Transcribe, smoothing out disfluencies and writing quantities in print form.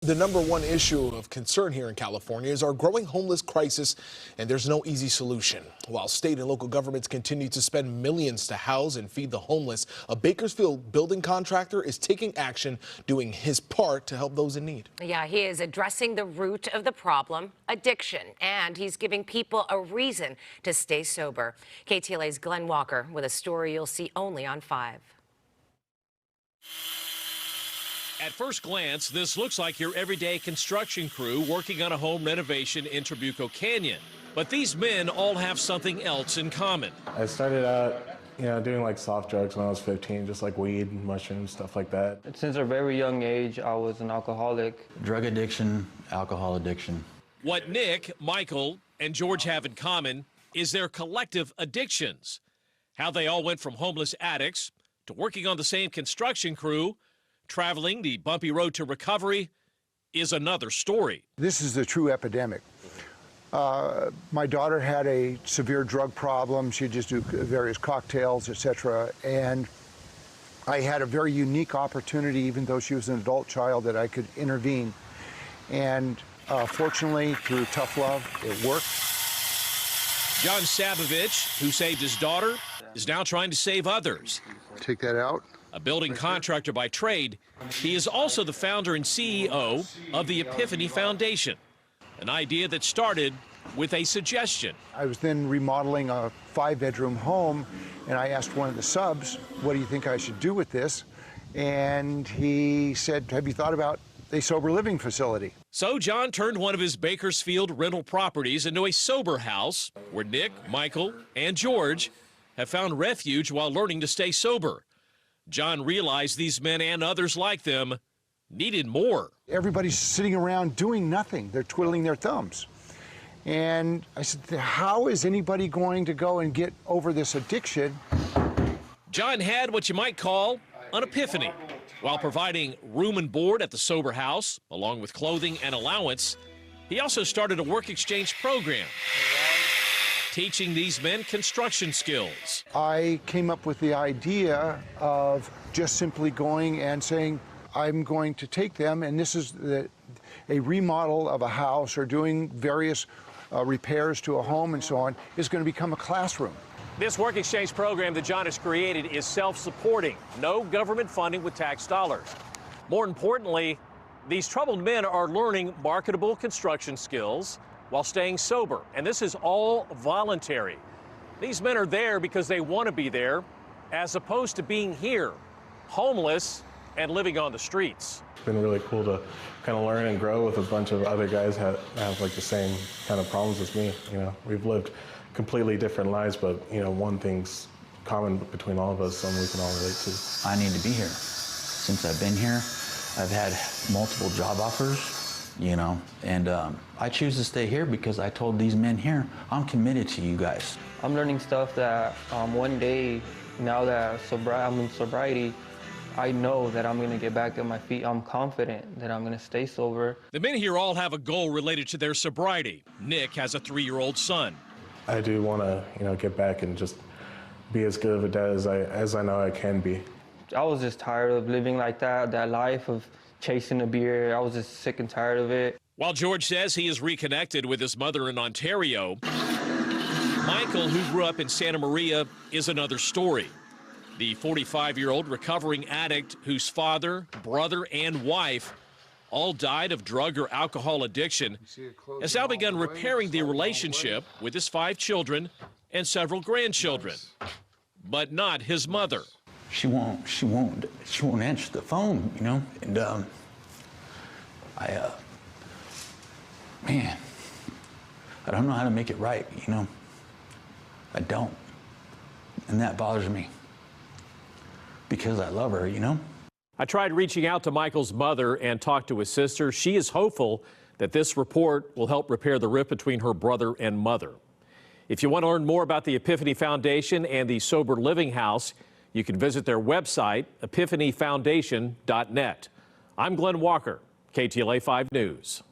The #1 issue of concern here in California is our growing homeless crisis, and there's no easy solution. While state and local governments continue to spend millions to house and feed the homeless, a Bakersfield building contractor is taking action, doing his part to help those in need. Yeah, he is addressing the root of the problem, addiction, and he's giving people a reason to stay sober. KTLA's Glen with a story you'll see only on 5. At first glance, this looks like your everyday construction crew working on a home renovation in Trabuco Canyon. But these men all have something else in common. I started out, doing like soft drugs when I was 15, just like weed, mushrooms, stuff like that. Since a very young age, I was an alcoholic. Drug addiction, alcohol addiction. What Nick, Michael, and George have in common is their collective addictions. How they all went from homeless addicts to working on the same construction crew, traveling the bumpy road to recovery, is another story. This is the true epidemic. My daughter had a severe drug problem. She'd just do various cocktails, etc. And I had a very unique opportunity, even though she was an adult child, that I could intervene. And fortunately, through tough love, it worked. John Sabovich, who saved his daughter, is now trying to save others. Take that out. A building contractor by trade, he is also the founder and CEO of the Epiphany Foundation, an idea that started with a suggestion. I was then remodeling a 5-bedroom home, and I asked one of the subs, what do you think I should do with this? And he said, have you thought about a sober living facility? So John turned one of his Bakersfield rental properties into a sober house where Nick, Michael, and George have found refuge while learning to stay sober. John realized these men and others like them needed more. Everybody's sitting around doing nothing. They're twiddling their thumbs. And I said, how is anybody going to go and get over this addiction? John had what you might call an epiphany. While providing room and board at the sober house, along with clothing and allowance, he also started a work exchange program, teaching these men construction skills. I came up with the idea of just simply going and saying, I'm going to take them, and this is a remodel of a house or doing various repairs to a home and so on, is going to become a classroom. This work exchange program that John has created is self-supporting, no government funding with tax dollars. More importantly, these troubled men are learning marketable construction skills while staying sober, and this is all voluntary. These men are there because they want to be there, as opposed to being here, homeless and living on the streets. It's been really cool to kind of learn and grow with a bunch of other guys that have like the same kind of problems as me. We've lived completely different lives, but one thing's common between all of us, and we can all relate to. I need to be here. Since I've been here, I've had multiple job offers. And I choose to stay here because I told these men here, I'm committed to you guys. I'm learning stuff that one day, now that I'm in sobriety, I know that I'm going to get back on my feet. I'm confident that I'm going to stay sober. The men here all have a goal related to their sobriety. Nick has a 3-year-old son. I do want to, get back and just be as good of a dad as I know I can be. I was just tired of living like that life of chasing a beer. I was just sick and tired of it. While George says he is reconnected with his mother in Ontario, Michael, who grew up in Santa Maria, is another story. The 45-year-old recovering addict whose father, brother, and wife all died of drug or alcohol addiction has now begun repairing the relationship with his 5 children and several grandchildren, but not his mother. She won't answer the phone, and man, I don't know how to make it right, I don't, and that bothers me because I love her, I tried reaching out to Michael's mother and talked to his sister. She is hopeful that this report will help repair the rift between her brother and mother. If you want to learn more about the Epiphany Foundation and the Sober Living House, you can visit their website, epiphanyfoundation.net. I'm Glen Walker, KTLA 5 News.